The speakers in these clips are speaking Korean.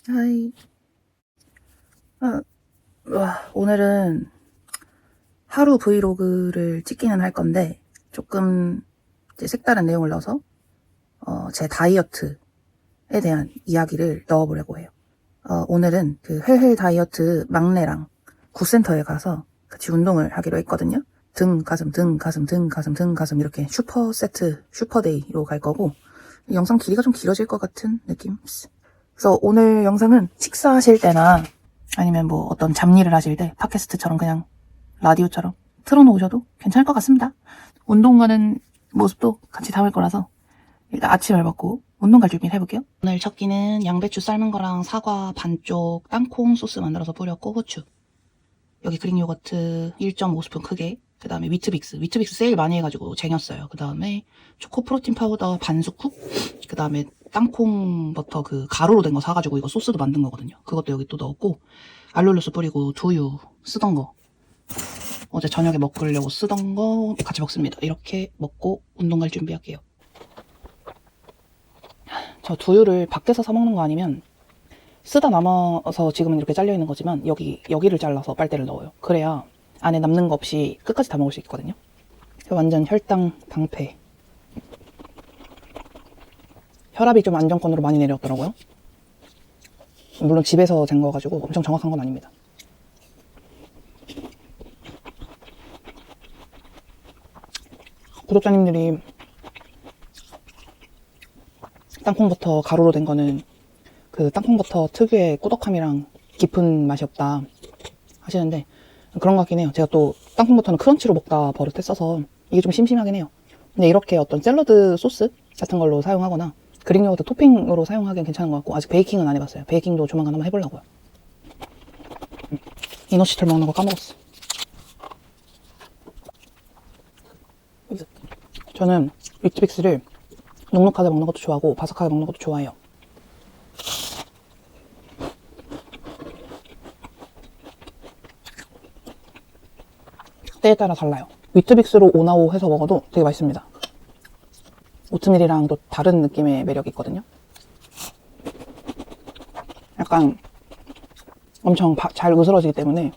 하이. 오늘은 하루 브이로그를 찍기는 할 건데 조금 이제 색다른 내용을 넣어서 제 다이어트에 대한 이야기를 넣어보려고 해요. 오늘은 그 헬헬 다이어트 막내랑 구센터에 가서 같이 운동을 하기로 했거든요. 등, 가슴, 등, 가슴, 등, 가슴, 등, 가슴 이렇게 슈퍼 세트, 슈퍼데이로 갈 거고 영상 길이가 좀 길어질 것 같은 느낌. 그래서 오늘 영상은 식사하실 때나 아니면 뭐 어떤 잡일을 하실 때 팟캐스트처럼 그냥 라디오처럼 틀어놓으셔도 괜찮을 것 같습니다. 운동 가는 모습도 같이 담을 거라서 일단 아침을 먹고 운동 갈 준비를 해볼게요. 오늘 첫 끼는 양배추 삶은 거랑 사과 반쪽 땅콩 소스 만들어서 뿌렸고 후추, 여기 그릭 요거트 1.5스푼 크게, 그 다음에 위트빅스 세일 많이 해가지고 쟁였어요. 그 다음에 초코 프로틴 파우더 반 스쿱, 그 다음에 땅콩 버터 그 가루로 된 거 사가지고 이거 소스도 만든 거거든요. 그것도 여기 또 넣었고, 알룰로스 뿌리고 두유 쓰던 거 어제 저녁에 먹으려고 쓰던 거 같이 먹습니다. 이렇게 먹고 운동 갈 준비할게요. 저 두유를 밖에서 사 먹는 거 아니면 쓰다 남아서 지금은 이렇게 잘려 있는 거지만 여기를 잘라서 빨대를 넣어요. 그래야 안에 남는 거 없이 끝까지 다 먹을 수 있거든요. 완전 혈당 방패. 혈압이 좀 안정권으로 많이 내려왔더라고요. 물론 집에서 잰 거가지고 엄청 정확한 건 아닙니다. 구독자님들이 땅콩버터 가루로 된 거는 그 땅콩버터 특유의 꾸덕함이랑 깊은 맛이 없다 하시는데 그런 것 같긴 해요. 제가 또 땅콩버터는 크런치로 먹다 버릇했어서 이게 좀 심심하긴 해요. 근데 이렇게 어떤 샐러드 소스 같은 걸로 사용하거나 그릭 요거트 토핑으로 사용하기엔 괜찮은 것 같고, 아직 베이킹은 안 해봤어요. 베이킹도 조만간 한번 해보려고요. 이너시틀 먹는 거 까먹었어. 저는 위트빅스를 눅눅하게 먹는 것도 좋아하고 바삭하게 먹는 것도 좋아해요. 때에 따라 달라요. 위트빅스로 오나오 해서 먹어도 되게 맛있습니다. 오트밀이랑 또 다른 느낌의 매력이 있거든요. 약간 엄청 잘 으스러지기 때문에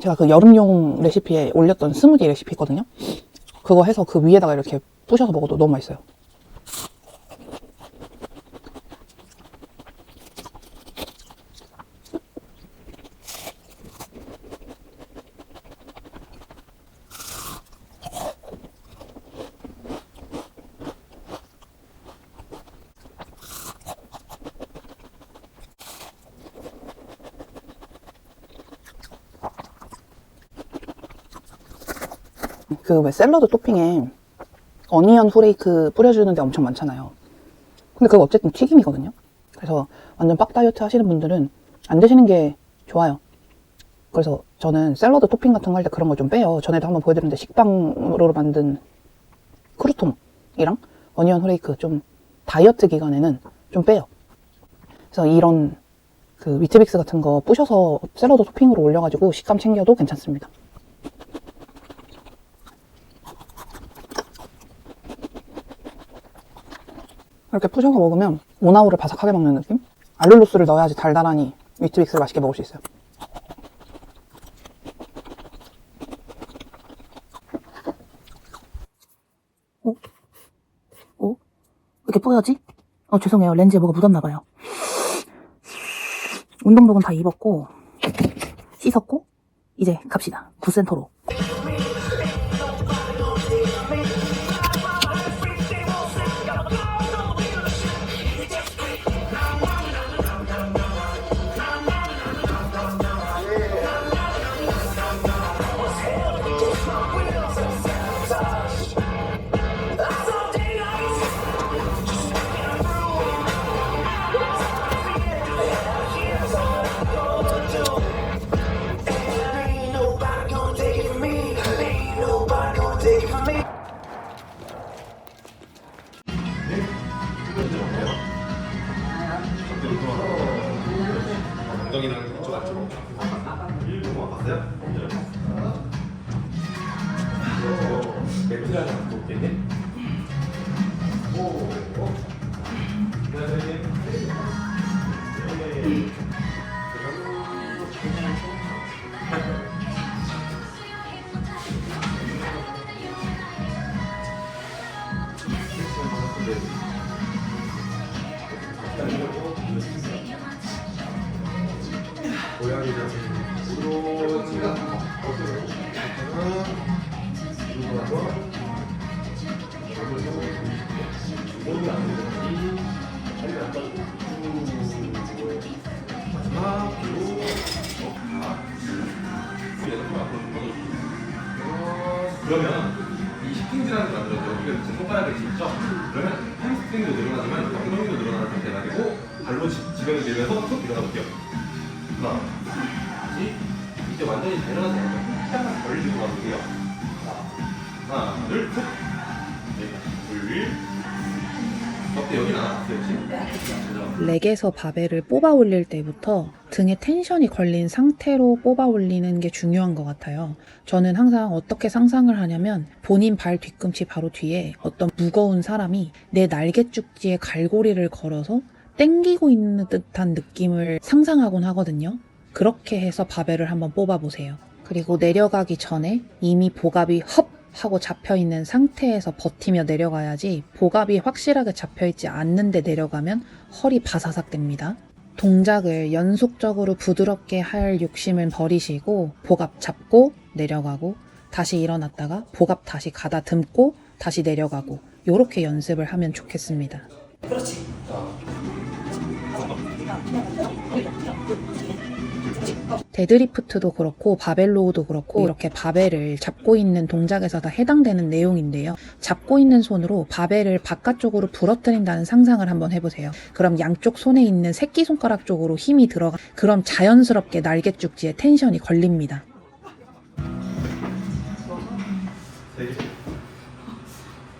제가 그 여름용 레시피에 올렸던 스무디 레시피 있거든요. 그거 해서 그 위에다가 이렇게 부셔서 먹어도 너무 맛있어요. 그 왜 샐러드 토핑에 어니언 후레이크 뿌려주는 데 엄청 많잖아요. 근데 그거 어쨌든 튀김이거든요. 그래서 완전 빡 다이어트 하시는 분들은 안 드시는 게 좋아요. 그래서 저는 샐러드 토핑 같은 거 할 때 그런 걸 좀 빼요. 전에도 한번 보여드렸는데 식빵으로 만든 크루통이랑 어니언 후레이크 좀 다이어트 기간에는 좀 빼요. 그래서 이런 그 위트빅스 같은 거 부셔서 샐러드 토핑으로 올려가지고 식감 챙겨도 괜찮습니다. 이렇게 부셔서 먹으면 오나오를 바삭하게 먹는 느낌? 알룰로스를 넣어야지 달달하니 위트빅스를 맛있게 먹을 수 있어요. 왜 이렇게 뽀얗지? 죄송해요. 렌즈에 뭐가 묻었나봐요. 운동복은 다 입었고 씻었고 이제 갑시다. 구센터로. 엉덩이랑 이쪽 안쪽으로 봤어요? 매트라는 갖고 올겠네? 오, 고양이랑 우로 지가 그러면 이 시팅지라는 게 만들어져 여기가 지금 손가락을 짚죠? 그러면 햄스트링도 늘어나지만 엉덩이도 늘어나는 상태가 되고 발로 지면을 밀면서 툭 일어나 볼게요. 하나, 다시 이제 완전히 잘 일어나지 않아요. 약간 벌리고 가볼게요. 하나, 둘, 툭. 둘. 어때 여기는 안 아프세요 혹시? 렉에서 바벨을 뽑아 올릴 때부터 등에 텐션이 걸린 상태로 뽑아 올리는 게 중요한 것 같아요. 저는 항상 어떻게 상상을 하냐면 본인 발 뒤꿈치 바로 뒤에 어떤 무거운 사람이 내 날개죽지에 갈고리를 걸어서 땡기고 있는 듯한 느낌을 상상하곤 하거든요. 그렇게 해서 바벨을 한번 뽑아보세요. 그리고 내려가기 전에 이미 복압이 헙! 하고 잡혀있는 상태에서 버티며 내려가야지 복압이 확실하게 잡혀있지 않는데 내려가면 허리 바사삭 됩니다. 동작을 연속적으로 부드럽게 할 욕심을 버리시고 복압 잡고 내려가고 다시 일어났다가 복압 다시 가다듬고 다시 내려가고 요렇게 연습을 하면 좋겠습니다. 그렇지. 데드리프트도 그렇고 바벨로우도 그렇고 이렇게 바벨을 잡고 있는 동작에서 다 해당되는 내용인데요. 잡고 있는 손으로 바벨을 바깥쪽으로 부러뜨린다는 상상을 한번 해보세요. 그럼 양쪽 손에 있는 새끼손가락 쪽으로 힘이 들어가 그럼 자연스럽게 날개죽지에 텐션이 걸립니다.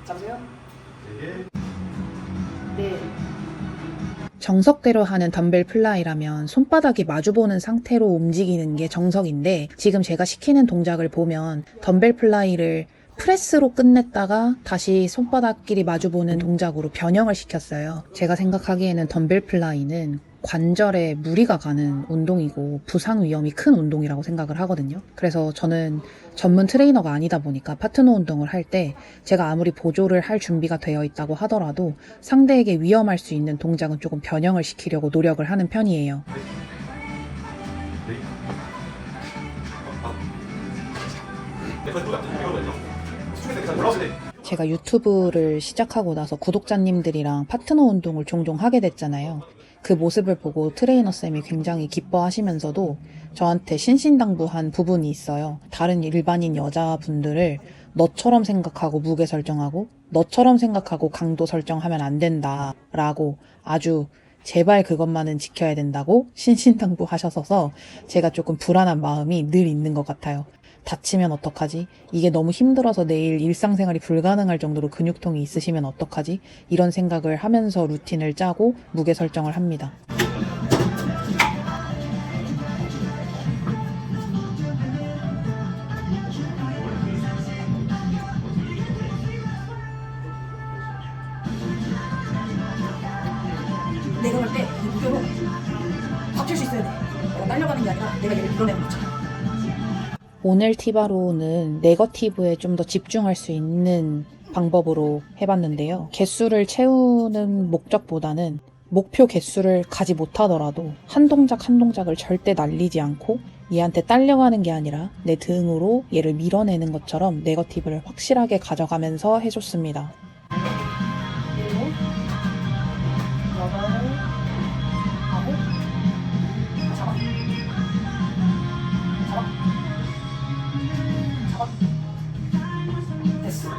잡으세요. 네. 정석대로 하는 덤벨 플라이라면 손바닥이 마주보는 상태로 움직이는 게 정석인데 지금 제가 시키는 동작을 보면 덤벨 플라이를 프레스로 끝냈다가 다시 손바닥끼리 마주보는 동작으로 변형을 시켰어요. 제가 생각하기에는 덤벨 플라이는 관절에 무리가 가는 운동이고 부상 위험이 큰 운동이라고 생각을 하거든요. 그래서 저는 전문 트레이너가 아니다 보니까 파트너 운동을 할 때 제가 아무리 보조를 할 준비가 되어 있다고 하더라도 상대에게 위험할 수 있는 동작은 조금 변형을 시키려고 노력을 하는 편이에요. 제가 유튜브를 시작하고 나서 구독자님들이랑 파트너 운동을 종종 하게 됐잖아요. 그 모습을 보고 트레이너쌤이 굉장히 기뻐하시면서도 저한테 신신당부한 부분이 있어요. 다른 일반인 여자분들을 너처럼 생각하고 무게 설정하고 너처럼 생각하고 강도 설정하면 안 된다 라고 아주 제발 그것만은 지켜야 된다고 신신당부 하셔서 제가 조금 불안한 마음이 늘 있는 것 같아요. 다치면 어떡하지? 이게 너무 힘들어서 내일 일상생활이 불가능할 정도로 근육통이 있으시면 어떡하지? 이런 생각을 하면서 루틴을 짜고 무게 설정을 합니다. 내가 볼 때 이 무게로 버틸 수 있어야 돼. 내가 딸려가는 게 아니라 내가 얘를 밀어내는 거잖아. 오늘 팁으로는 네거티브에 좀 더 집중할 수 있는 방법으로 해봤는데요. 개수를 채우는 목적보다는 목표 개수를 가지 못하더라도 한 동작 한 동작을 절대 날리지 않고 얘한테 딸려가는 게 아니라 내 등으로 얘를 밀어내는 것처럼 네거티브를 확실하게 가져가면서 해줬습니다. 7, 8, 9, 잡아. 잡아. 잡아. 됐어.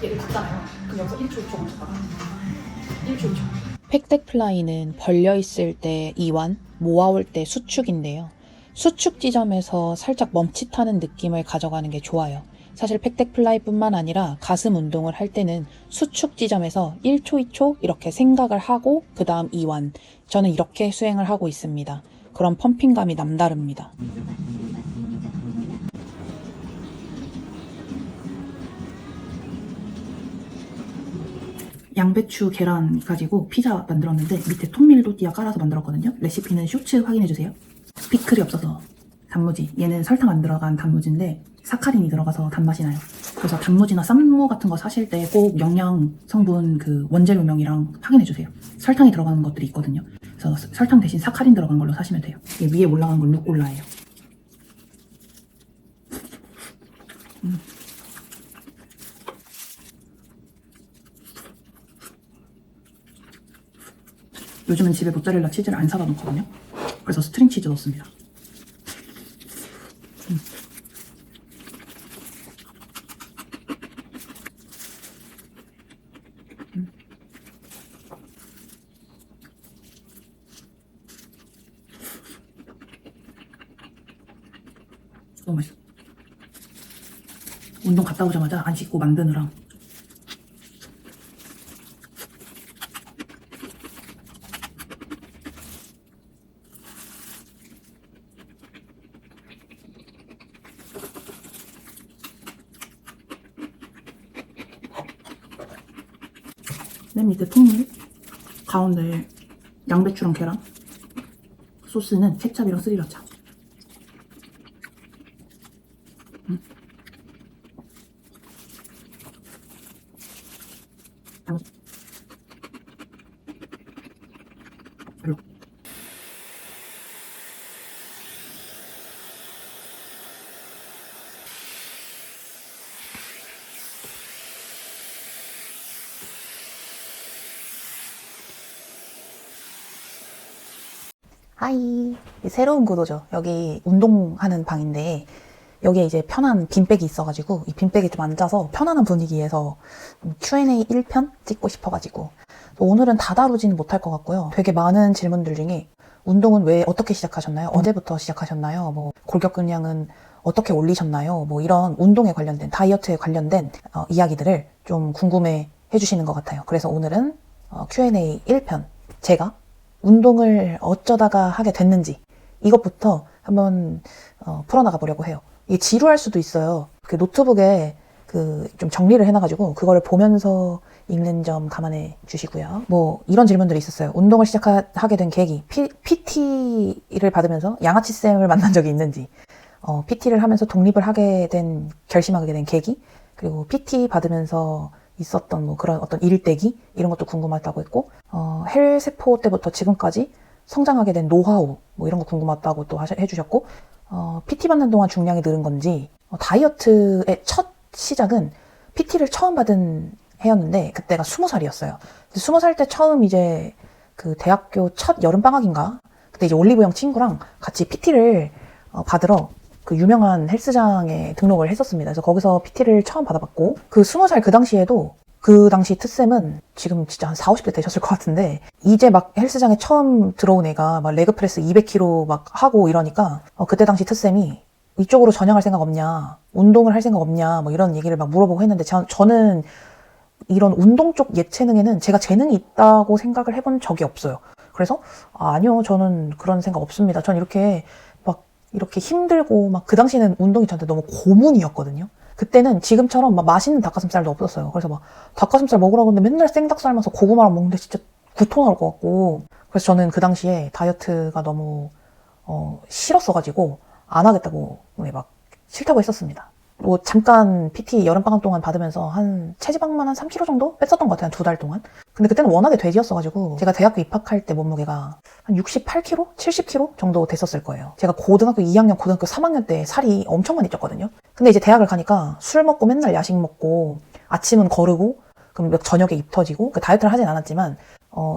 얘를 닫잖아요. 그럼 여기서 1초, 2초 멈췄다가 1초, 2초. 팩덱 플라이는 벌려있을 때 이완, 모아올 때 수축인데요. 수축 지점에서 살짝 멈칫하는 느낌을 가져가는 게 좋아요. 사실 팩덱 플라이뿐만 아니라 가슴 운동을 할 때는 수축 지점에서 1초, 2초 이렇게 생각을 하고 그 다음 이완. 저는 이렇게 수행을 하고 있습니다. 그럼 펌핑감이 남다릅니다. 양배추 계란 가지고 피자 만들었는데 밑에 통밀도띠아 깔아서 만들었거든요. 레시피는 쇼츠 확인해주세요. 피클이 없어서 단무지, 얘는 설탕 안 들어간 단무지인데 사카린이 들어가서 단맛이 나요. 그래서 단무지나 쌈무 같은 거 사실 때 꼭 영양 성분 그 원재료명이랑 확인해주세요. 설탕이 들어가는 것들이 있거든요. 그래서 설탕 대신 사카린 들어간 걸로 사시면 돼요. 이게 위에 올라간 건 루꼴라예요. 요즘은 집에 모짜렐라 치즈를 안 사다 놓거든요. 그래서 스트링 치즈 넣습니다. 너무 맛있어. 운동 갔다 오자마자 안 씻고 만드느라 맨 밑에 통밀, 가운데 양배추랑 계란, 소스는 케찹이랑 스리라차. 별로. 하이, 새로운 구도죠. 여기 운동하는 방인데 여기에 이제 편한 빈백이 있어가지고 이 빈백에 좀 앉아서 편안한 분위기에서 Q&A 1편 찍고 싶어가지고 오늘은 다 다루지는 못할 것 같고요. 되게 많은 질문들 중에 운동은 왜 어떻게 시작하셨나요? 언제부터 시작하셨나요? 뭐 골격근량은 어떻게 올리셨나요? 뭐 이런 운동에 관련된 다이어트에 관련된 이야기들을 좀 궁금해 해주시는 것 같아요. 그래서 오늘은 Q&A 1편 제가 운동을 어쩌다가 하게 됐는지 이것부터 한번 풀어나가 보려고 해요. 이게 지루할 수도 있어요. 그 노트북에 좀 정리를 해놔가지고 그거를 보면서 읽는 점 감안해 주시고요. 뭐 이런 질문들이 있었어요. 운동을 시작하게 된 계기, PT를 받으면서 양아치쌤을 만난 적이 있는지, PT를 하면서 독립을 결심하게 된 계기, 그리고 PT 받으면서 있었던 뭐 그런 어떤 일대기 이런 것도 궁금하다고 했고, 헬세포 때부터 지금까지 성장하게 된 노하우 뭐 이런 거 궁금하다고 또 해주셨고, PT 받는 동안 중량이 늘은 건지, 다이어트의 첫 시작은 PT를 처음 받은 해였는데 그때가 20살이었어요. 20살 때 처음 이제 그 대학교 첫 여름방학인가 그때 이제 올리브영 친구랑 같이 PT를 받으러 그 유명한 헬스장에 등록을 했었습니다. 그래서 거기서 PT를 처음 받아봤고, 그 20살 그 당시에도 그 당시 트쌤은 지금 진짜 한 40, 50대 되셨을 것 같은데 이제 막 헬스장에 처음 들어온 애가 막 레그프레스 200kg 막 하고 이러니까 그때 당시 트쌤이 이쪽으로 전향할 생각 없냐, 운동을 할 생각 없냐 뭐 이런 얘기를 막 물어보고 했는데 저는 이런 운동 쪽 예체능에는 제가 재능이 있다고 생각을 해본 적이 없어요. 그래서 아니요, 저는 그런 생각 없습니다. 전 이렇게 힘들고 막 그 당시에는 운동이 저한테 너무 고문이었거든요. 그때는 지금처럼 막 맛있는 닭가슴살도 없었어요. 그래서 막 닭가슴살 먹으라고 하는데 맨날 생닭 삶아서 고구마랑 먹는데 진짜 구토 나올 것 같고, 그래서 저는 그 당시에 다이어트가 너무 싫었어가지고 안 하겠다고 막 싫다고 했었습니다. 뭐 잠깐 PT 여름방학 동안 받으면서 체지방만 한 3kg 정도 뺐었던 것 같아요. 한 2달 동안. 근데 그때는 워낙에 돼지였어가지고 제가 대학교 입학할 때 몸무게가 한 68kg? 70kg 정도 됐었을 거예요. 제가 고등학교 2학년, 고등학교 3학년 때 살이 엄청 많이 쪘거든요. 근데 이제 대학을 가니까 술 먹고 맨날 야식 먹고 아침은 거르고 그럼 저녁에 입 터지고, 다이어트를 하진 않았지만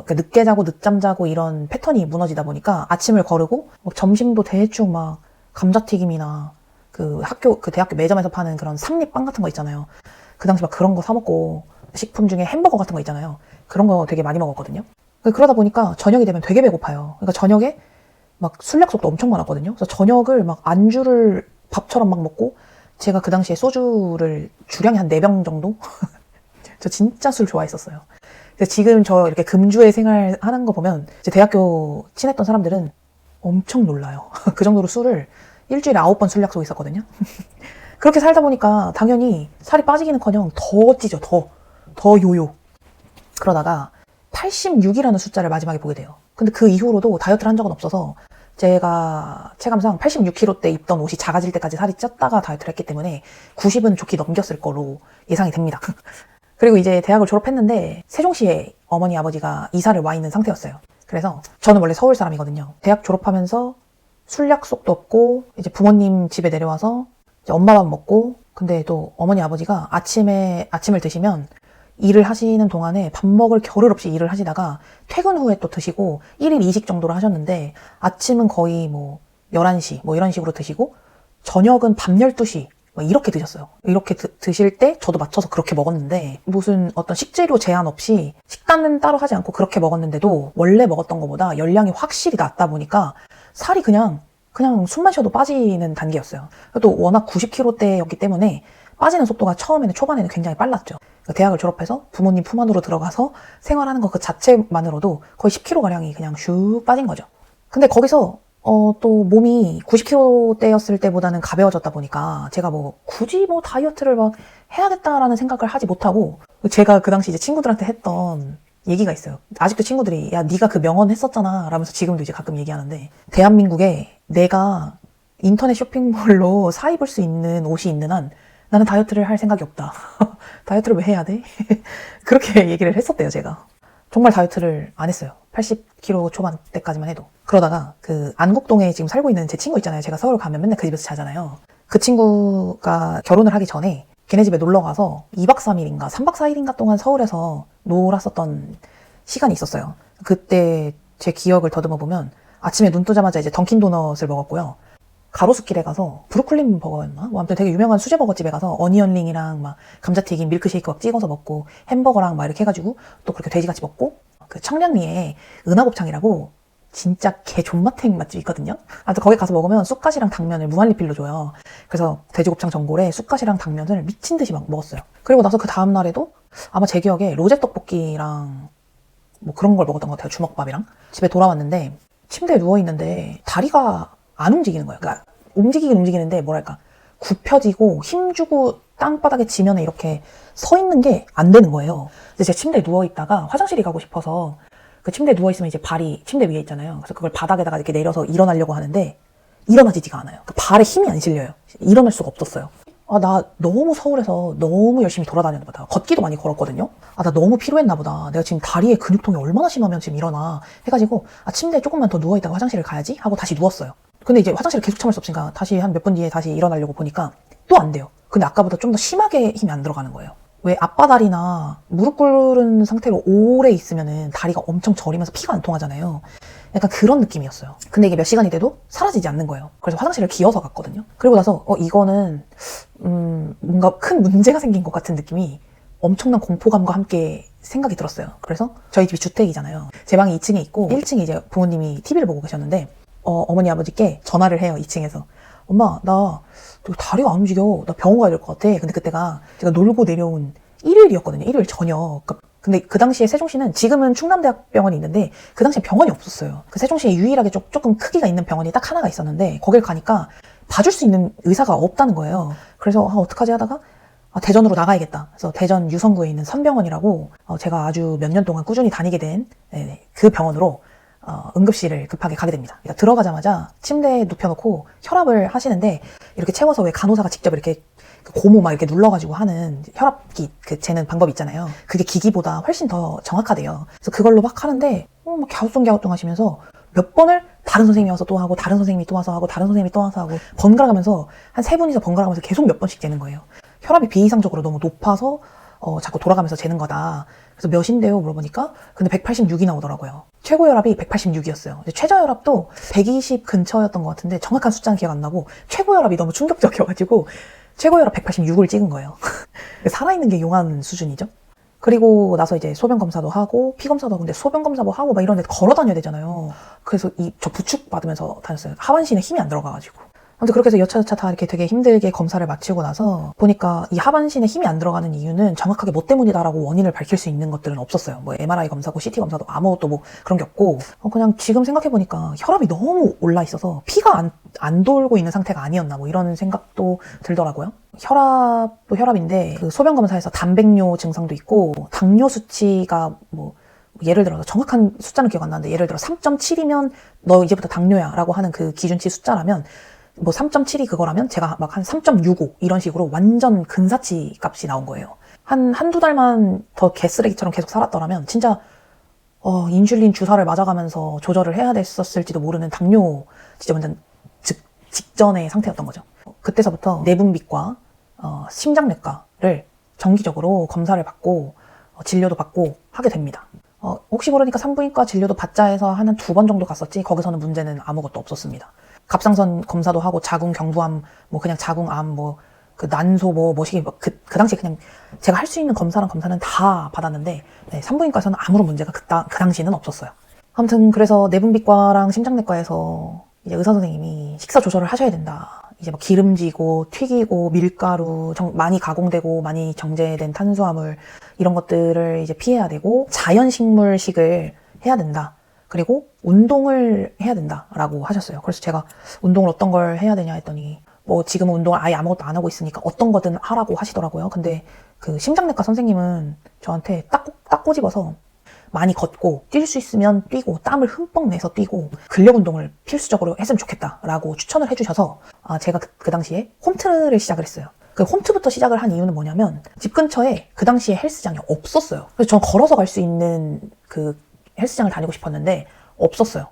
늦게 자고 늦잠 자고 이런 패턴이 무너지다 보니까 아침을 거르고 점심도 대충 막 감자튀김이나 그 대학교 매점에서 파는 그런 삼립빵 같은 거 있잖아요. 그 당시 막 그런 거 사먹고, 식품 중에 햄버거 같은 거 있잖아요. 그런 거 되게 많이 먹었거든요. 그러다 보니까 저녁이 되면 되게 배고파요. 그러니까 저녁에 막 술 약속도 엄청 많았거든요. 그래서 저녁을 막 안주를 밥처럼 막 먹고, 제가 그 당시에 소주를 주량이 한 4병 정도? 저 진짜 술 좋아했었어요. 그래서 지금 저 이렇게 금주의 생활하는 거 보면 제 대학교 친했던 사람들은 엄청 놀라요. 그 정도로 술을 일주일에 9번 술 약속이 있었거든요. 그렇게 살다 보니까 당연히 살이 빠지기는커녕 더 찌죠. 더 요요. 그러다가 86이라는 숫자를 마지막에 보게 돼요. 근데 그 이후로도 다이어트를 한 적은 없어서 제가 체감상 86kg 때 입던 옷이 작아질 때까지 살이 쪘다가 다이어트를 했기 때문에 90은 좋게 넘겼을 거로 예상이 됩니다. 그리고 이제 대학을 졸업했는데 세종시에 어머니 아버지가 이사를 와 있는 상태였어요. 그래서 저는 원래 서울 사람이거든요. 대학 졸업하면서 술 약속도 없고 이제 부모님 집에 내려와서 이제 엄마 밥 먹고, 근데 또 어머니 아버지가 아침을 드시면 일을 하시는 동안에 밥 먹을 겨를 없이 일을 하시다가 퇴근 후에 또 드시고 1일 2식 정도로 하셨는데 아침은 거의 뭐 11시 뭐 이런 식으로 드시고 저녁은 밤 12시 뭐 이렇게 드셨어요. 이렇게 드실 때 저도 맞춰서 그렇게 먹었는데 무슨 어떤 식재료 제한 없이 식단은 따로 하지 않고 그렇게 먹었는데도 원래 먹었던 것보다 열량이 확실히 낮다 보니까 살이 그냥 숨만 쉬어도 빠지는 단계였어요. 또 워낙 90kg대였기 때문에 빠지는 속도가 초반에는 굉장히 빨랐죠. 대학을 졸업해서 부모님 품 안으로 들어가서 생활하는 것 그 자체만으로도 거의 10kg가량이 그냥 슉 빠진 거죠. 근데 거기서 또 몸이 90kg대였을 때보다는 가벼워졌다 보니까 제가 뭐 굳이 뭐 다이어트를 막 해야겠다라는 생각을 하지 못하고, 제가 그 당시 이제 친구들한테 했던 얘기가 있어요. 아직도 친구들이 야 네가 그 명언 했었잖아 라면서 지금도 이제 가끔 얘기하는데, 대한민국에 내가 인터넷 쇼핑몰로 사 입을 수 있는 옷이 있는 한 나는 다이어트를 할 생각이 없다. 다이어트를 왜 해야 돼? 그렇게 얘기를 했었대요, 제가. 정말 다이어트를 안 했어요. 80kg 초반 때까지만 해도. 그러다가 그 안국동에 지금 살고 있는 제 친구 있잖아요. 제가 서울 가면 맨날 그 집에서 자잖아요. 그 친구가 결혼을 하기 전에 걔네 집에 놀러 가서 2박 3일인가 3박 4일인가 동안 서울에서 놀았었던 시간이 있었어요. 그때 제 기억을 더듬어 보면 아침에 눈 뜨자마자 이제 던킨 도넛을 먹었고요. 가로수길에 가서 브루클린 버거였나? 뭐 아무튼 되게 유명한 수제버거 집에 가서 어니언링이랑 막 감자튀김, 밀크쉐이크 막 찍어서 먹고 햄버거랑 막 이렇게 해가지고 또 그렇게 돼지같이 먹고, 그 청량리에 은하곱창이라고 진짜 개 존맛탱 맛집 있거든요. 아무튼 거기 가서 먹으면 쑥갓이랑 당면을 무한리필로 줘요. 그래서 돼지곱창 전골에 쑥갓이랑 당면을 미친 듯이 막 먹었어요. 그리고 나서 그 다음 날에도 아마 제 기억에 로제 떡볶이랑 뭐 그런 걸 먹었던 것 같아요. 주먹밥이랑. 집에 돌아왔는데 침대에 누워있는데 다리가 안 움직이는 거예요. 그러니까 움직이긴 움직이는데 뭐랄까 굽혀지고 힘주고 땅바닥에 지면에 이렇게 서 있는 게 안 되는 거예요. 그래서 제가 침대에 누워있다가 화장실이 가고 싶어서 그 침대에 누워있으면 이제 발이 침대 위에 있잖아요. 그래서 그걸 바닥에다가 이렇게 내려서 일어나려고 하는데 일어나지지가 않아요. 그 발에 힘이 안 실려요. 일어날 수가 없었어요. 나 너무 서울에서 너무 열심히 돌아다녔나 보다. 걷기도 많이 걸었거든요. 나 너무 피로했나 보다. 내가 지금 다리에 근육통이 얼마나 심하면 지금 일어나 해가지고 침대에 조금만 더 누워있다가 화장실을 가야지 하고 다시 누웠어요. 근데 이제 화장실을 계속 참을 수 없으니까 다시 한 몇 분 뒤에 다시 일어나려고 보니까 또 안 돼요. 근데 아까보다 좀 더 심하게 힘이 안 들어가는 거예요. 왜 앞바다리나 무릎 꿇은 상태로 오래 있으면은 다리가 엄청 저리면서 피가 안 통하잖아요. 약간 그런 느낌이었어요. 근데 이게 몇 시간이 돼도 사라지지 않는 거예요. 그래서 화장실을 기어서 갔거든요. 그리고 나서 이거는 뭔가 큰 문제가 생긴 것 같은 느낌이 엄청난 공포감과 함께 생각이 들었어요. 그래서 저희 집이 주택이잖아요. 제 방이 2층에 있고 1층에 이제 부모님이 TV를 보고 계셨는데 어머니 아버지께 전화를 해요. 2층에서. 엄마 나 다리가 안 움직여. 나 병원 가야 될 것 같아. 근데 그때가 제가 놀고 내려온 일요일이었거든요. 일요일 저녁. 근데 그 당시에 세종시는, 지금은 충남대학병원이 있는데 그 당시에 병원이 없었어요. 그 세종시에 유일하게 조금 크기가 있는 병원이 딱 하나가 있었는데 거길 가니까 봐줄 수 있는 의사가 없다는 거예요. 그래서 어떡하지 하다가 대전으로 나가야겠다. 그래서 대전 유성구에 있는 선병원이라고 제가 아주 몇 년 동안 꾸준히 다니게 된 그 병원으로 응급실을 급하게 가게 됩니다. 그러니까 들어가자마자 침대에 눕혀놓고 혈압을 하시는데 이렇게 채워서 왜 간호사가 직접 이렇게 고무 막 이렇게 눌러가지고 하는 혈압기 재는 방법 있잖아요. 그게 기기보다 훨씬 더 정확하대요. 그래서 그걸로 막 하는데 막 갸우뚱 하시면서 몇 번을 다른 선생님이 와서 또 하고 다른 선생님이 또 와서 하고 다른 선생님이 또 와서 하고 번갈아가면서 한 3분이서 번갈아가면서 계속 몇 번씩 재는 거예요. 혈압이 비이상적으로 너무 높아서 자꾸 돌아가면서 재는 거다. 그래서 몇인데요? 물어보니까 근데 186이 나오더라고요. 최고혈압이 186이었어요. 최저혈압도 120 근처였던 것 같은데 정확한 숫자는 기억 안 나고 최고혈압이 너무 충격적이어가지고 최고혈압 186을 찍은 거예요. 살아있는 게 용한 수준이죠. 그리고 나서 이제 소변검사도 하고 피검사도 하고, 근데 소변검사도 하고 막 이런 데 걸어 다녀야 되잖아요. 그래서 저 부축 받으면서 다녔어요. 하반신에 힘이 안 들어가가지고. 아무튼 그렇게 해서 여차저차 다 이렇게 되게 힘들게 검사를 마치고 나서 보니까 이 하반신에 힘이 안 들어가는 이유는 정확하게 뭐 때문이다라고 원인을 밝힐 수 있는 것들은 없었어요. 뭐 MRI 검사고 CT 검사도 아무것도 뭐 그런 게 없고 그냥 지금 생각해보니까 혈압이 너무 올라 있어서 피가 안 돌고 있는 상태가 아니었나 뭐 이런 생각도 들더라고요. 혈압도 혈압인데 그 소변 검사에서 단백뇨 증상도 있고 당뇨 수치가 뭐 예를 들어서 정확한 숫자는 기억 안 나는데 예를 들어 3.7이면 너 이제부터 당뇨야 라고 하는 그 기준치 숫자라면 뭐 3.7이 그거라면 제가 막 한 3.65 이런 식으로 완전 근사치 값이 나온 거예요. 한두 달만 더 개쓰레기처럼 계속 살았더라면 진짜 인슐린 주사를 맞아가면서 조절을 해야 됐었을지도 모르는 당뇨 진짜 완전 직전의 상태였던 거죠. 그때서부터 내분비과, 심장내과를 정기적으로 검사를 받고 진료도 받고 하게 됩니다. 혹시 모르니까 산부인과 진료도 받자 해서 한 2번 정도 갔었지 거기서는 문제는 아무것도 없었습니다. 갑상선 검사도 하고 자궁 경부암, 뭐 그냥 자궁암, 뭐 그 난소, 뭐시기 그 당시에 그냥 제가 할 수 있는 검사는 다 받았는데 네, 산부인과에서는 아무런 문제가 그 당시에는 없었어요. 아무튼 그래서 내분비과랑 심장내과에서 이제 의사 선생님이 식사 조절을 하셔야 된다. 이제 막 기름지고 튀기고 밀가루 많이 가공되고 많이 정제된 탄수화물 이런 것들을 이제 피해야 되고 자연식물식을 해야 된다. 그리고 운동을 해야 된다라고 하셨어요. 그래서 제가 운동을 어떤 걸 해야 되냐 했더니 뭐 지금은 운동을 아예 아무것도 안 하고 있으니까 어떤 거든 하라고 하시더라고요. 근데 그 심장내과 선생님은 저한테 딱 꼬집어서 많이 걷고 뛸 수 있으면 뛰고 땀을 흠뻑 내서 뛰고 근력 운동을 필수적으로 했으면 좋겠다라고 추천을 해주셔서 제가 그 당시에 홈트를 시작을 했어요. 그 홈트부터 시작을 한 이유는 뭐냐면 집 근처에 그 당시에 헬스장이 없었어요. 그래서 전 걸어서 갈 수 있는 그 헬스장을 다니고 싶었는데 없었어요.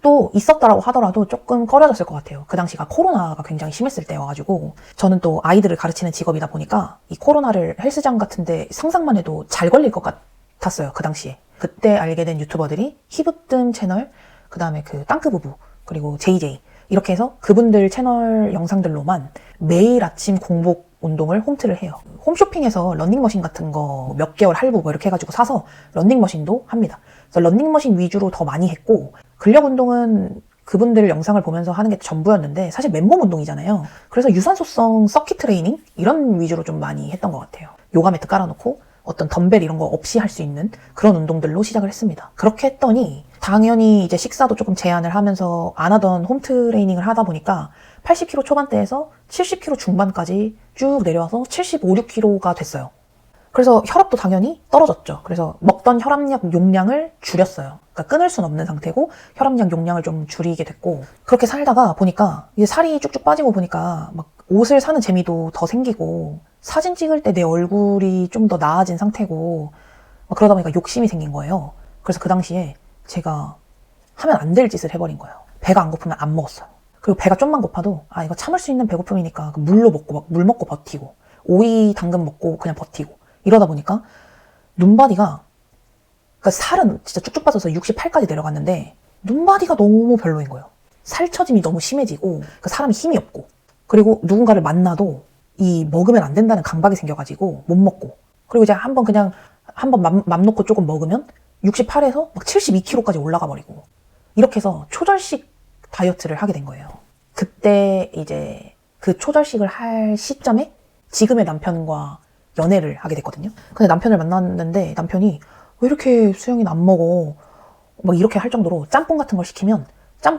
또 있었다라고 하더라도 조금 꺼려졌을 것 같아요. 그 당시가 코로나가 굉장히 심했을 때여가지고 저는 또 아이들을 가르치는 직업이다 보니까 이 코로나를 헬스장 같은데 상상만 해도 잘 걸릴 것 같았어요. 그 당시에. 그때 알게 된 유튜버들이 히브뜸 채널, 그 다음에 그 땅크부부, 그리고 JJ 이렇게 해서 그분들 채널 영상들로만 매일 아침 공복 운동을 홈트를 해요. 홈쇼핑에서 런닝머신 같은 거 몇 개월 할부 뭐 이렇게 해가지고 사서 런닝머신도 합니다. 그래서 런닝머신 위주로 더 많이 했고 근력 운동은 그분들 영상을 보면서 하는 게 전부였는데 사실 맨몸 운동이잖아요. 그래서 유산소성 서킷 트레이닝 이런 위주로 좀 많이 했던 것 같아요. 요가 매트 깔아놓고 어떤 덤벨 이런 거 없이 할 수 있는 그런 운동들로 시작을 했습니다. 그렇게 했더니 당연히 이제 식사도 조금 제한을 하면서 안 하던 홈 트레이닝을 하다 보니까 80kg 초반대에서 70kg 중반까지 쭉 내려와서 75, 6kg가 됐어요. 그래서 혈압도 당연히 떨어졌죠. 그래서 먹던 혈압약 용량을 줄였어요. 그러니까 끊을 수는 없는 상태고 혈압약 용량을 좀 줄이게 됐고 그렇게 살다가 보니까 이제 살이 쭉쭉 빠지고 보니까 막 옷을 사는 재미도 더 생기고 사진 찍을 때 내 얼굴이 좀 더 나아진 상태고 그러다 보니까 욕심이 생긴 거예요. 그래서 그 당시에 제가 하면 안 될 짓을 해버린 거예요. 배가 안 고프면 안 먹었어요. 그리고 배가 좀만 고파도 이거 참을 수 있는 배고픔이니까 물로 먹고 막 물 먹고 버티고 오이 당근 먹고 그냥 버티고 이러다 보니까 눈바디가 그러니까 살은 진짜 쭉쭉 빠져서 68까지 내려갔는데 눈바디가 너무 별로인 거예요. 살처짐이 너무 심해지고 사람이 힘이 없고 그리고 누군가를 만나도 이 먹으면 안 된다는 강박이 생겨가지고 못 먹고 그리고 이제 한번 맘 놓고 조금 먹으면 68에서 막 72kg까지 올라가 버리고 이렇게 해서 초절식 다이어트를 하게 된 거예요. 그때 이제 그 초절식을 할 시점에 지금의 남편과 연애를 하게 됐거든요. 근데 남편을 만났는데 남편이 왜 이렇게 수영이는 안 먹어? 막 이렇게 할 정도로 짬뽕 같은 걸 시키면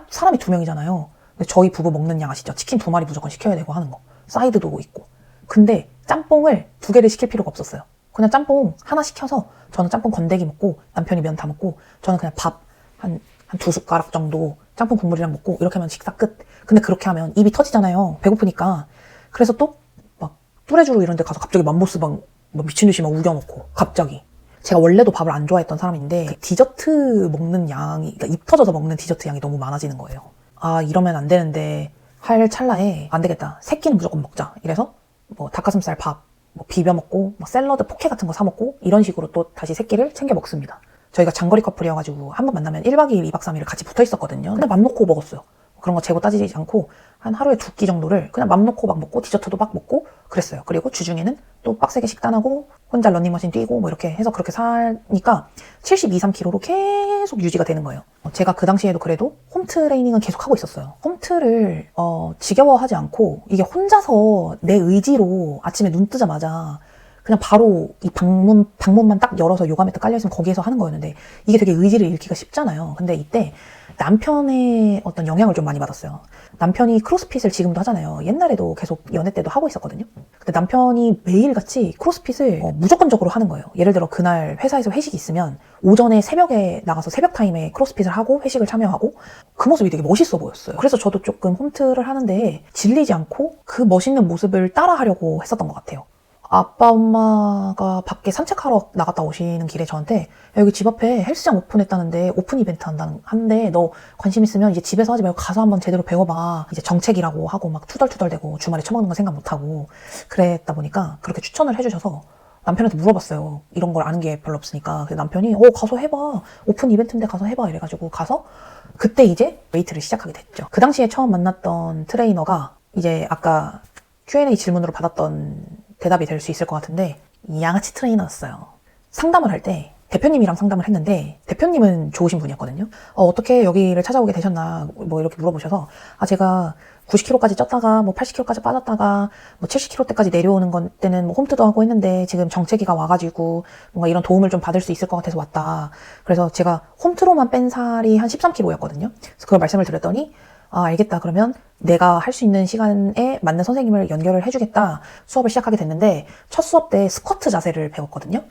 사람이 2명이잖아요. 근데 저희 부부 먹는 양 아시죠? 치킨 2마리 무조건 시켜야 되고 하는 거. 사이드도 있고. 근데 짬뽕을 2개를 시킬 필요가 없었어요. 그냥 짬뽕 하나 시켜서 저는 짬뽕 건더기 먹고 남편이 면 다 먹고 저는 그냥 밥 한 2숟가락 정도 짬뽕 국물이랑 먹고 이렇게 하면 식사 끝. 근데 그렇게 하면 입이 터지잖아요. 배고프니까. 그래서 또 막 뚜레쥬르 이런 데 가서 갑자기 맘보스방 미친 듯이 막 우겨먹고 갑자기. 제가 원래도 밥을 안 좋아했던 사람인데 그 디저트 먹는 양이 그러니까 입 터져서 먹는 디저트 양이 너무 많아지는 거예요. 이러면 안 되는데 할 찰나에 안 되겠다. 세 끼는 무조건 먹자. 이래서 뭐 닭가슴살 밥 비벼 먹고 샐러드 포케 같은 거 사 먹고 이런 식으로 또 다시 세 끼를 챙겨 먹습니다. 저희가 장거리 커플이어가지고 한 번 만나면 1박 2일, 2박 3일을 같이 붙어 있었거든요. 근데 맘 놓고 먹었어요. 그런 거 재고 따지지 않고 한 하루에 2끼 정도를 그냥 맘 놓고 막 먹고 디저트도 막 먹고 그랬어요. 그리고 주중에는 또 빡세게 식단하고 혼자 러닝머신 뛰고 뭐 이렇게 해서 그렇게 사니까 72, 3kg로 계속 유지가 되는 거예요. 제가 그 당시에도 그래도 홈 트레이닝은 계속 하고 있었어요. 홈트를 지겨워하지 않고 이게 혼자서 내 의지로 아침에 눈 뜨자마자 그냥 바로 이 방문만 딱 열어서 요가 매트 깔려있으면 거기에서 하는 거였는데 이게 되게 의지를 잃기가 쉽잖아요. 근데 이때 남편의 어떤 영향을 좀 많이 받았어요. 남편이 크로스핏을 지금도 하잖아요. 옛날에도 계속 연애 때도 하고 있었거든요. 근데 남편이 매일같이 크로스핏을 무조건적으로 하는 거예요. 예를 들어 그날 회사에서 회식이 있으면 오전에 새벽에 나가서 새벽 타임에 크로스핏을 하고 회식을 참여하고 그 모습이 되게 멋있어 보였어요. 그래서 저도 조금 홈트를 하는데 질리지 않고 그 멋있는 모습을 따라하려고 했었던 것 같아요. 아빠 엄마가 밖에 산책하러 나갔다 오시는 길에 저한테 야, 여기 집 앞에 헬스장 오픈했다는데 오픈 이벤트 한대 너 관심 있으면 이제 집에서 하지 말고 가서 한번 제대로 배워봐. 이제 정책이라고 하고 막 투덜투덜대고 주말에 처먹는 거 생각 못하고 그랬다 보니까 그렇게 추천을 해주셔서 남편한테 물어봤어요. 이런 걸 아는 게 별로 없으니까. 그래서 남편이 가서 해봐. 오픈 이벤트인데 가서 해봐. 이래가지고 가서 그때 이제 웨이트를 시작하게 됐죠. 그 당시에 처음 만났던 트레이너가 이제 아까 Q&A 질문으로 받았던 대답이 될 수 있을 것 같은데 양아치 트레이너였어요. 상담을 할 때 대표님이랑 상담을 했는데 대표님은 좋으신 분이었거든요. 어떻게 여기를 찾아오게 되셨나 뭐 이렇게 물어보셔서 제가 90kg까지 쪘다가 뭐 80kg까지 빠졌다가 뭐 70kg대까지 내려오는 건 때는 뭐 홈트도 하고 했는데 지금 정체기가 와가지고 뭔가 이런 도움을 좀 받을 수 있을 것 같아서 왔다. 그래서 제가 홈트로만 뺀 살이 한 13kg였거든요. 그래서 그걸 말씀을 드렸더니 알겠다. 그러면 내가 할 수 있는 시간에 맞는 선생님을 연결을 해주겠다. 수업을 시작하게 됐는데 첫 수업 때 스쿼트 자세를 배웠거든요.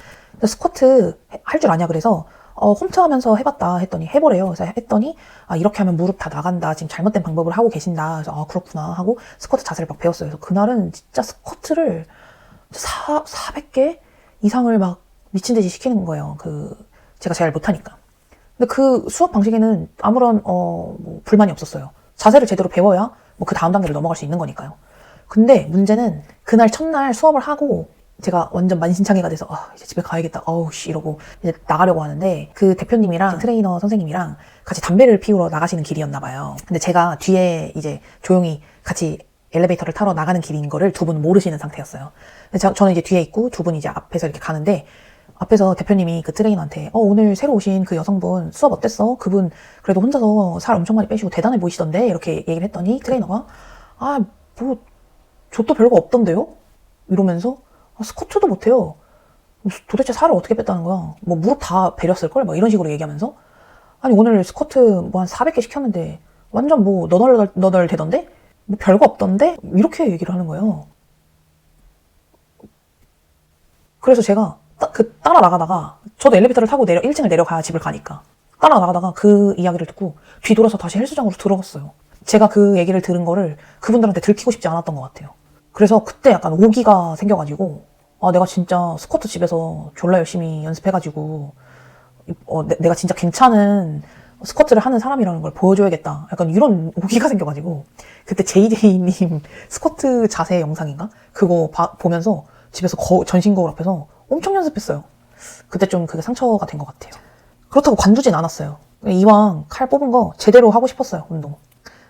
스쿼트 할 줄 아냐 그래서 홈트 하면서 해봤다 했더니 해보래요. 그래서 했더니 이렇게 하면 무릎 다 나간다. 지금 잘못된 방법을 하고 계신다. 그래서 그렇구나 하고 스쿼트 자세를 막 배웠어요. 그래서 그날은 진짜 스쿼트를 400개 이상을 막 미친 듯이 시키는 거예요. 제가 잘 못하니까. 근데 그 수업 방식에는 아무런 뭐 불만이 없었어요. 자세를 제대로 배워야 뭐 그 다음 단계를 넘어갈 수 있는 거니까요. 근데 문제는 그날 첫날 수업을 하고 제가 완전 만신창이가 돼서 이제 집에 가야겠다. 이러고 이제 나가려고 하는데 그 대표님이랑 트레이너 선생님이랑 같이 담배를 피우러 나가시는 길이었나 봐요. 근데 제가 뒤에 이제 조용히 같이 엘리베이터를 타러 나가는 길인 거를 두 분은 모르시는 상태였어요. 저는 이제 뒤에 있고 두 분이 이제 앞에서 이렇게 가는데 앞에서 대표님이 그 트레이너한테 오늘 새로 오신 그 여성분 수업 어땠어? 그분 그래도 혼자서 살 엄청 많이 빼시고 대단해 보이시던데? 이렇게 얘기를 했더니 트레이너가 뭐 저도 별거 없던데요? 이러면서 스쿼트도 못해요. 도대체 살을 어떻게 뺐다는 거야? 뭐 무릎 다 베렸을걸? 막 이런 식으로 얘기하면서 아니 오늘 스쿼트 뭐 한 400개 시켰는데 완전 뭐 너덜 되던데? 뭐 별거 없던데? 이렇게 얘기를 하는 거예요. 그래서 제가 따라 나가다가 저도 엘리베이터를 타고 1층을 내려가야 집을 가니까 따라 나가다가 그 이야기를 듣고 뒤돌아서 다시 헬스장으로 들어갔어요. 제가 그 얘기를 들은 거를 그분들한테 들키고 싶지 않았던 것 같아요. 그래서 그때 약간 오기가 생겨가지고 내가 진짜 스쿼트 집에서 졸라 열심히 연습해가지고 내가 진짜 괜찮은 스쿼트를 하는 사람이라는 걸 보여줘야겠다. 약간 이런 오기가 생겨가지고 그때 JJ님 스쿼트 자세 영상인가? 그거 보면서 집에서 전신 거울 앞에서 엄청 연습했어요. 그때 좀 그게 상처가 된 것 같아요. 그렇다고 관두진 않았어요. 이왕 칼 뽑은 거 제대로 하고 싶었어요, 운동.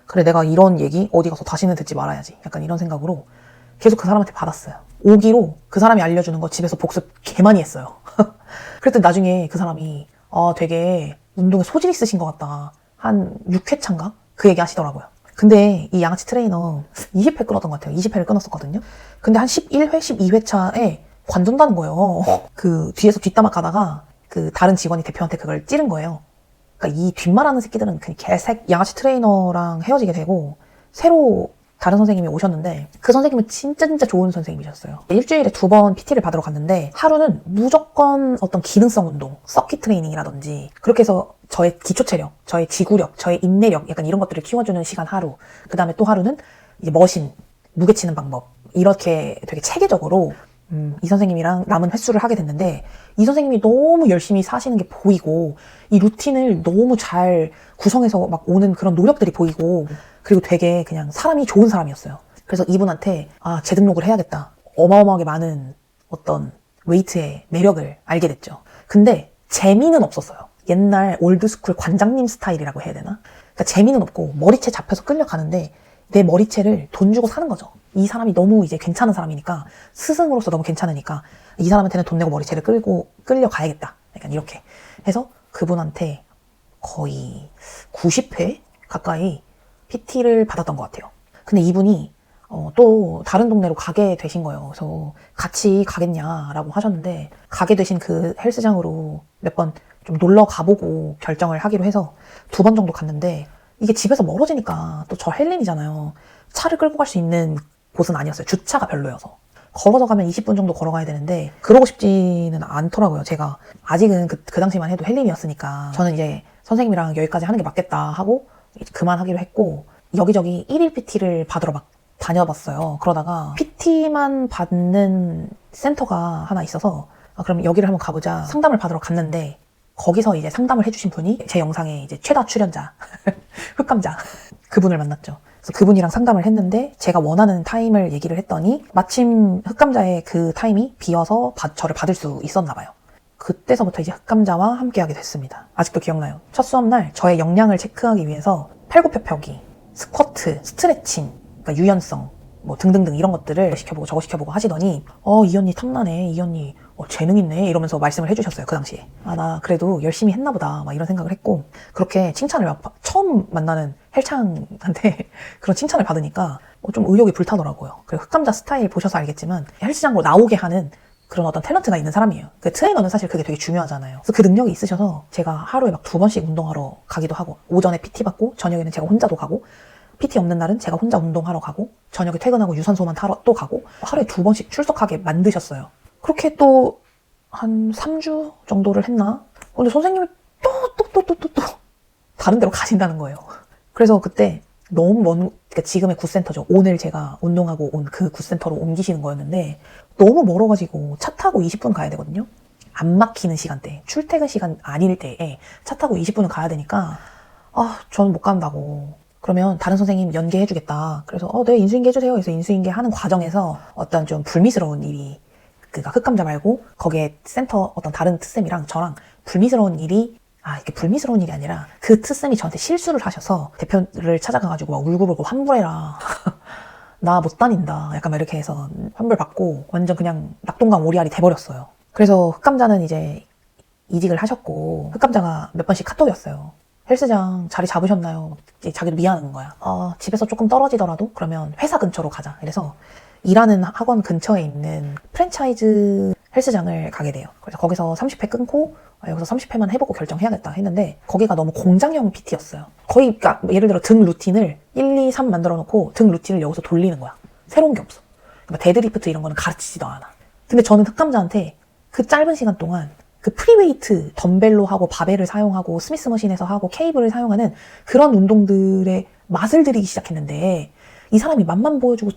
그래, 내가 이런 얘기 어디 가서 다시는 듣지 말아야지. 약간 이런 생각으로 계속 그 사람한테 받았어요. 오기로 그 사람이 알려주는 거 집에서 복습 개 많이 했어요. 그랬더니 나중에 그 사람이 되게 운동에 소질 있으신 것 같다. 한 6회차인가? 그 얘기 하시더라고요. 근데 이 양아치 트레이너 20회 끊었던 것 같아요. 20회를 끊었었거든요. 근데 한 11회, 12회차에 관둔다는 거예요. 그 뒤에서 뒷담화 가다가 그 다른 직원이 대표한테 그걸 찌른 거예요. 그러니까 이 뒷말하는 새끼들은 그냥 양아치 트레이너랑 헤어지게 되고 새로 다른 선생님이 오셨는데 그 선생님은 진짜 좋은 선생님이셨어요. 일주일에 2번 PT를 받으러 갔는데 하루는 무조건 어떤 기능성 운동, 서킷 트레이닝이라든지 그렇게 해서 저의 기초 체력, 저의 지구력, 저의 인내력 약간 이런 것들을 키워주는 시간 하루. 그 다음에 또 하루는 이제 머신, 무게 치는 방법 이렇게 되게 체계적으로 이 선생님이랑 남은 횟수를 하게 됐는데 이 선생님이 너무 열심히 사시는 게 보이고 이 루틴을 너무 잘 구성해서 막 오는 그런 노력들이 보이고 그리고 되게 그냥 사람이 좋은 사람이었어요. 그래서 이분한테 재등록을 해야겠다. 어마어마하게 많은 어떤 웨이트의 매력을 알게 됐죠. 근데 재미는 없었어요. 옛날 올드스쿨 관장님 스타일이라고 해야 되나? 그러니까 재미는 없고 머리채 잡혀서 끌려가는데 내 머리채를 돈 주고 사는 거죠. 이 사람이 너무 이제 괜찮은 사람이니까, 스승으로서 너무 괜찮으니까 이 사람한테는 돈 내고 머리채를 끌려가야겠다. 약간 이렇게 해서 그분한테 거의 90회 가까이 PT를 받았던 것 같아요. 근데 이분이 또 다른 동네로 가게 되신 거예요. 그래서 같이 가겠냐라고 하셨는데, 가게 되신 그 헬스장으로 몇 번 좀 놀러 가보고 결정을 하기로 해서 2번 정도 갔는데, 이게 집에서 멀어지니까 또 저 헬린이잖아요. 차를 끌고 갈 수 있는 곳은 아니었어요. 주차가 별로여서. 걸어서 가면 20분 정도 걸어가야 되는데 그러고 싶지는 않더라고요. 제가 아직은 그 당시만 해도 헬린이었으니까 저는 이제 선생님이랑 여기까지 하는 게 맞겠다 하고 그만하기로 했고, 여기저기 1일 PT를 받으러 막 다녀봤어요. 그러다가 PT만 받는 센터가 하나 있어서 그럼 여기를 한번 가보자 상담을 받으러 갔는데, 거기서 이제 상담을 해주신 분이 제 영상의 이제 최다 출연자 흑감자 그분을 만났죠. 그래서 그분이랑 상담을 했는데 제가 원하는 타임을 얘기를 했더니 마침 흑감자의 그 타임이 비어서 저를 받을 수 있었나 봐요. 그때서부터 이제 흑감자와 함께하게 됐습니다. 아직도 기억나요. 첫 수업날 저의 역량을 체크하기 위해서 팔굽혀펴기, 스쿼트, 스트레칭, 그러니까 유연성 뭐 등등등 이런 것들을 시켜보고 저거 시켜보고 하시더니 이 언니 탐나네, 이 언니 재능 있네 이러면서 말씀을 해주셨어요. 그 당시에 나 그래도 열심히 했나 보다 막 이런 생각을 했고, 그렇게 칭찬을 처음 만나는 헬창한테 그런 칭찬을 받으니까 좀 의욕이 불타더라고요. 그리고 흑감자 스타일 보셔서 알겠지만 헬스장으로 나오게 하는 그런 어떤 탤런트가 있는 사람이에요. 그 트레이너는 사실 그게 되게 중요하잖아요. 그래서 그 능력이 있으셔서 제가 하루에 막 2번씩 운동하러 가기도 하고, 오전에 PT 받고 저녁에는 제가 혼자도 가고, PT 없는 날은 제가 혼자 운동하러 가고, 저녁에 퇴근하고 유산소만 타러 또 가고, 하루에 2번씩 출석하게 만드셨어요. 그렇게 또 한 3주 정도를 했나? 근데 선생님이 또 다른 데로 가신다는 거예요. 그래서 그때 너무 그러니까 지금의 굿센터죠. 오늘 제가 운동하고 온 그 굿센터로 옮기시는 거였는데 너무 멀어가지고 차 타고 20분 가야 되거든요. 안 막히는 시간대, 출퇴근 시간 아닐 때에 차 타고 20분은 가야 되니까 저는 못 간다고. 그러면 다른 선생님 연계해주겠다. 그래서 네, 인수인계 해주세요. 그래서 인수인계 하는 과정에서 어떤 좀 불미스러운 일이, 그러니까 흑감자 말고 거기에 센터 어떤 다른 트쌤이랑 저랑 불미스러운 일이, 이게 불미스러운 일이 아니라 그 트쌤이 저한테 실수를 하셔서 대표를 찾아가가지고 막 울고불고 환불해라. 나 못 다닌다. 약간 막 이렇게 해서 환불받고 완전 그냥 낙동강 오리알이 돼버렸어요. 그래서 흑감자는 이제 이직을 하셨고, 흑감자가 몇 번씩 카톡이 왔어요. 헬스장 자리 잡으셨나요? 이제 자기도 미안한 거야. 집에서 조금 떨어지더라도 그러면 회사 근처로 가자. 그래서 일하는 학원 근처에 있는 프랜차이즈 헬스장을 가게 돼요. 그래서 거기서 30회 끊고 여기서 30회만 해보고 결정해야겠다 했는데, 거기가 너무 공장형 PT였어요. 거의 그러니까 예를 들어 등 루틴을 1, 2, 3 만들어 놓고 등 루틴을 여기서 돌리는 거야. 새로운 게 없어. 그러니까 데드리프트 이런 거는 가르치지도 않아. 근데 저는 흑감자한테 그 짧은 시간 동안 그 프리웨이트 덤벨로 하고 바벨을 사용하고 스미스 머신에서 하고 케이블을 사용하는 그런 운동들의 맛을 들이기 시작했는데, 이 사람이 맛만 보여주고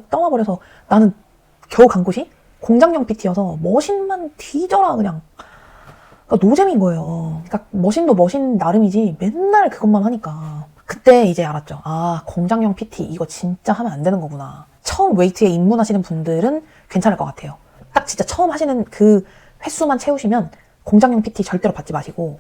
떠나버려서 나는 겨우 간 곳이 공장형 PT여서 머신만 뒤져라 그냥. 그러니까 노잼인 거예요. 그러니까 머신도 머신 나름이지 맨날 그것만 하니까. 그때 이제 알았죠. 공장형 PT 이거 진짜 하면 안 되는 거구나. 처음 웨이트에 입문하시는 분들은 괜찮을 것 같아요. 딱 진짜 처음 하시는 그 횟수만 채우시면 공장형 PT 절대로 받지 마시고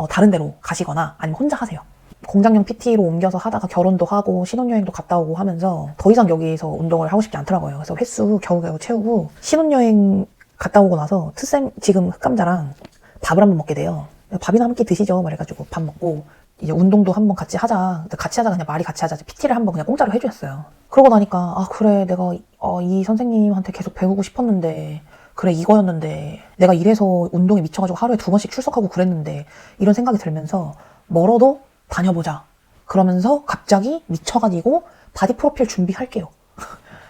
다른 데로 가시거나 아니면 혼자 하세요. 공장형 PT로 옮겨서 하다가 결혼도 하고 신혼여행도 갔다 오고 하면서 더 이상 여기서 운동을 하고 싶지 않더라고요. 그래서 횟수 겨우겨우 채우고 신혼여행 갔다 오고 나서 트쌤 지금 흑감자랑 밥을 한번 먹게 돼요. 밥이나 함께 드시죠 말해가지고 밥 먹고 이제 운동도 한번 같이 하자. 같이 하자, 그냥 말이 같이 하자. PT를 한번 그냥 공짜로 해주셨어요. 그러고 나니까 그래 내가 이 선생님한테 계속 배우고 싶었는데, 그래 이거였는데 내가 이래서 운동에 미쳐가지고 하루에 2번씩 출석하고 그랬는데, 이런 생각이 들면서 멀어도 다녀보자. 그러면서 갑자기 미쳐가지고 바디 프로필 준비할게요.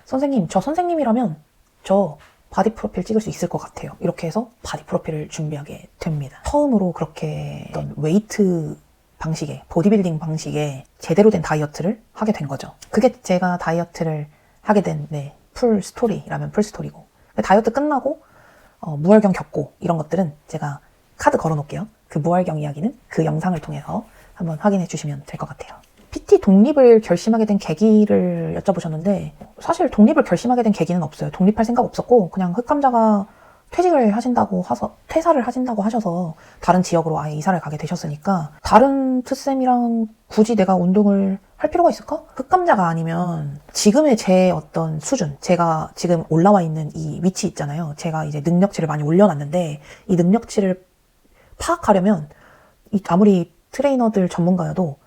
선생님, 저 선생님이라면 저 바디 프로필 찍을 수 있을 것 같아요. 이렇게 해서 바디 프로필을 준비하게 됩니다. 처음으로 그렇게 어떤 웨이트 방식의, 보디빌딩 방식의 제대로 된 다이어트를 하게 된 거죠. 그게 제가 다이어트를 하게 된 풀 스토리라면 풀 스토리고, 다이어트 끝나고 무활경 겪고 이런 것들은 제가 카드 걸어 놓을게요. 그 무활경 이야기는 그 영상을 통해서 한번 확인해 주시면 될 것 같아요. PT 독립을 결심하게 된 계기를 여쭤보셨는데, 사실 독립을 결심하게 된 계기는 없어요. 독립할 생각 없었고 그냥 흑감자가 퇴사를 하신다고 하셔서 다른 지역으로 아예 이사를 가게 되셨으니까 다른 트쌤이랑 굳이 내가 운동을 할 필요가 있을까? 흑감자가 아니면 지금의 제 어떤 수준, 제가 지금 올라와 있는 이 위치 있잖아요. 제가 이제 능력치를 많이 올려놨는데 이 능력치를 파악하려면 아무리 트레이너들 전문가여도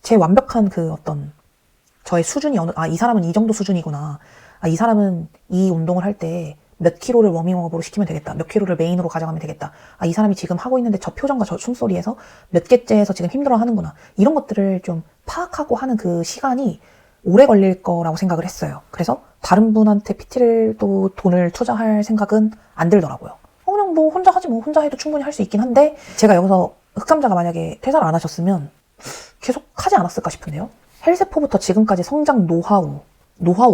제 완벽한 그 어떤 저의 수준이 이 사람은 이 정도 수준이구나. 이 사람은 이 운동을 할 때 몇 킬로를 워밍업으로 시키면 되겠다. 몇 킬로를 메인으로 가져가면 되겠다. 이 사람이 지금 하고 있는데 저 표정과 저 숨소리에서 몇 개째 해서 지금 힘들어 하는구나. 이런 것들을 좀 파악하고 하는 그 시간이 오래 걸릴 거라고 생각을 했어요. 그래서 다른 분한테 PT를 또 돈을 투자할 생각은 안 들더라고요. 그냥 뭐 혼자 하지 뭐. 혼자 해도 충분히 할 수 있긴 한데 제가 여기서 흑감자가 만약에 퇴사를 안 하셨으면 계속 하지 않았을까 싶은데요. 헬스포부터 지금까지 성장 노하우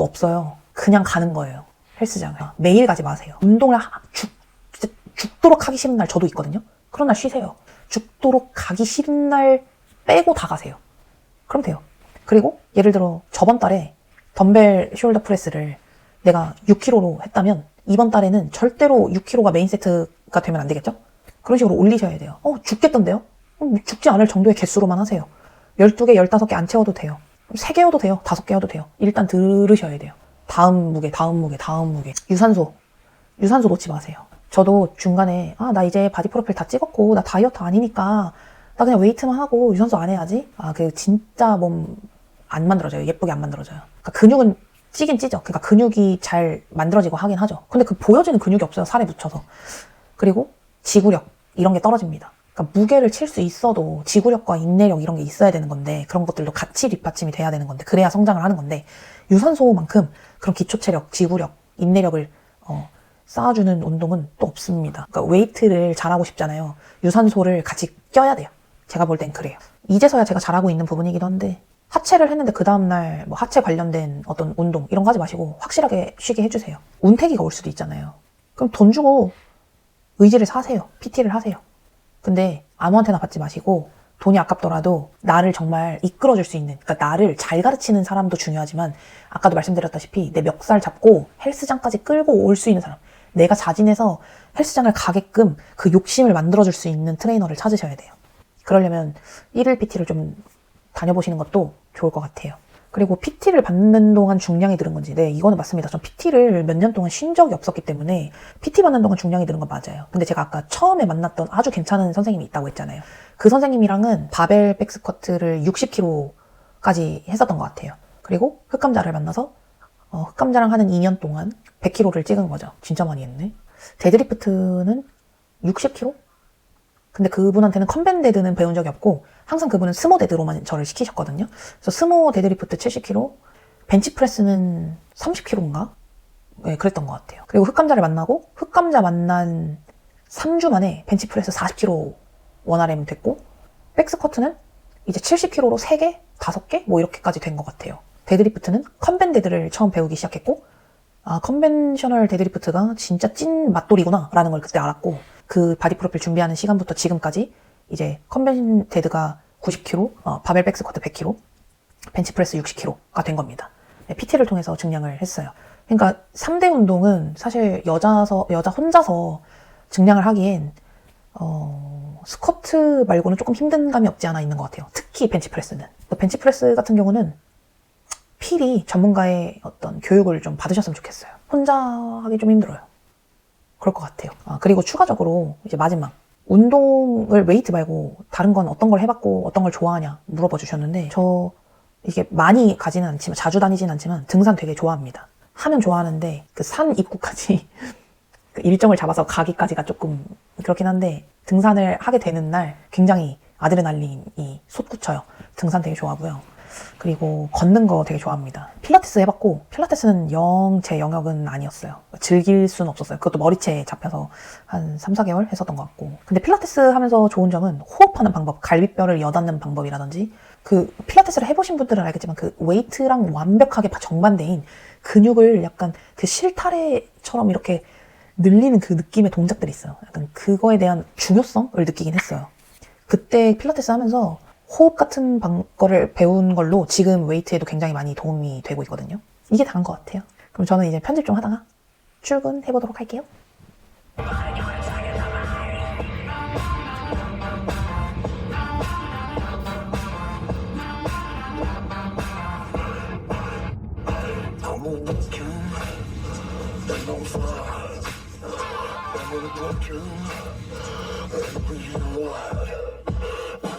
없어요. 그냥 가는 거예요. 헬스장을. 매일 가지 마세요. 운동을 진짜 죽도록 하기 싫은 날 저도 있거든요. 그런 날 쉬세요. 죽도록 가기 싫은 날 빼고 다 가세요. 그럼 돼요. 그리고 예를 들어 저번 달에 덤벨 숄더 프레스를 내가 6kg로 했다면 이번 달에는 절대로 6kg가 메인 세트가 되면 안 되겠죠? 그런 식으로 올리셔야 돼요. 죽겠던데요? 죽지 않을 정도의 개수로만 하세요. 12개, 15개 안 채워도 돼요. 3개여도 돼요. 5개 해도 돼요. 일단 들으셔야 돼요. 다음 무게. 유산소 놓지 마세요. 저도 중간에 나 이제 바디 프로필 다 찍었고 나 다이어트 아니니까 나 그냥 웨이트만 하고 유산소 안 해야지. 그 진짜 몸 안 만들어져요. 예쁘게 안 만들어져요. 그러니까 근육은 찌긴 찌죠. 그러니까 근육이 잘 만들어지고 하긴 하죠. 근데 그 보여지는 근육이 없어요. 살에 묻혀서. 그리고 지구력 이런 게 떨어집니다. 그러니까 무게를 칠 수 있어도 지구력과 인내력 이런 게 있어야 되는 건데 그런 것들도 같이 뒷받침이 돼야 되는 건데 그래야 성장을 하는 건데 유산소만큼 그런 기초체력, 지구력, 인내력을 쌓아주는 운동은 또 없습니다. 그러니까 웨이트를 잘하고 싶잖아요. 유산소를 같이 껴야 돼요. 제가 볼 땐 그래요. 이제서야 제가 잘하고 있는 부분이기도 한데 하체를 했는데 그 다음날 뭐 하체 관련된 어떤 운동 이런 거 하지 마시고 확실하게 쉬게 해주세요. 운태기가 올 수도 있잖아요. 그럼 돈 주고 의지를 사세요. PT를 하세요. 근데 아무한테나 받지 마시고 돈이 아깝더라도 나를 정말 이끌어줄 수 있는, 그러니까 나를 잘 가르치는 사람도 중요하지만 아까도 말씀드렸다시피 내 멱살 잡고 헬스장까지 끌고 올 수 있는 사람, 내가 자진해서 헬스장을 가게끔 그 욕심을 만들어줄 수 있는 트레이너를 찾으셔야 돼요. 그러려면 1일 PT를 좀 다녀보시는 것도 좋을 것 같아요. 그리고 PT를 받는 동안 중량이 늘은 건지, 네, 이거는 맞습니다. 전 PT를 몇 년 동안 쉰 적이 없었기 때문에 PT 받는 동안 중량이 늘은 건 맞아요. 근데 제가 아까 처음에 만났던 아주 괜찮은 선생님이 있다고 했잖아요. 그 선생님이랑은 바벨 백스쿼트를 60kg까지 했었던 것 같아요. 그리고 흑감자를 만나서 흑감자랑 하는 2년 동안 100kg를 찍은 거죠. 진짜 많이 했네. 데드리프트는 60kg? 근데 그분한테는 컴밴 데드는 배운 적이 없고 항상 그분은 스모 데드로만 저를 시키셨거든요. 그래서 스모 데드리프트 70kg, 벤치프레스는 30kg인가? 네, 그랬던 것 같아요. 그리고 흑감자를 만나고 흑감자 만난 3주 만에 벤치프레스 40kg 원RM 됐고 백스쿼트는 이제 70kg로 3개? 5개? 뭐 이렇게까지 된 것 같아요. 데드리프트는 컴밴 데드를 처음 배우기 시작했고 컨벤셔널 데드리프트가 진짜 찐 맛돌이구나 라는 걸 그때 알았고 그 바디 프로필 준비하는 시간부터 지금까지 이제 컨벤 데드가 90kg, 바벨 백스쿼트 100kg, 벤치프레스 60kg가 된 겁니다. 네, PT를 통해서 증량을 했어요. 그러니까 3대 운동은 사실 여자 혼자서 증량을 하기엔 스쿼트 말고는 조금 힘든 감이 없지 않아 있는 것 같아요. 특히 벤치프레스는. 벤치프레스 같은 경우는 필히 전문가의 어떤 교육을 좀 받으셨으면 좋겠어요. 혼자 하기 좀 힘들어요. 그럴 것 같아요. 그리고 추가적으로 이제 마지막. 운동을 웨이트 말고 다른 건 어떤 걸 해봤고 어떤 걸 좋아하냐 물어봐 주셨는데 저 이게 많이 가지는 않지만 자주 다니진 않지만 등산 되게 좋아합니다. 하면 좋아하는데 그 산 입구까지 그 일정을 잡아서 가기까지가 조금 그렇긴 한데 등산을 하게 되는 날 굉장히 아드레날린이 솟구쳐요. 등산 되게 좋아하고요. 그리고 걷는 거 되게 좋아합니다. 필라테스 해봤고 필라테스는 영 제 영역은 아니었어요. 즐길 수는 없었어요. 그것도 머리채에 잡혀서 한 3-4개월 했었던 것 같고 근데 필라테스 하면서 좋은 점은 호흡하는 방법, 갈비뼈를 여닫는 방법이라든지 그 필라테스를 해보신 분들은 알겠지만 그 웨이트랑 완벽하게 정반대인 근육을 약간 그 실타래처럼 이렇게 늘리는 그 느낌의 동작들이 있어요. 약간 그거에 대한 중요성을 느끼긴 했어요. 그때 필라테스 하면서 호흡 같은 거를 배운 걸로 지금 웨이트에도 굉장히 많이 도움이 되고 있거든요. 이게 다인 것 같아요. 그럼 저는 이제 편집 좀 하다가 출근해보도록 할게요. I'm gonna go to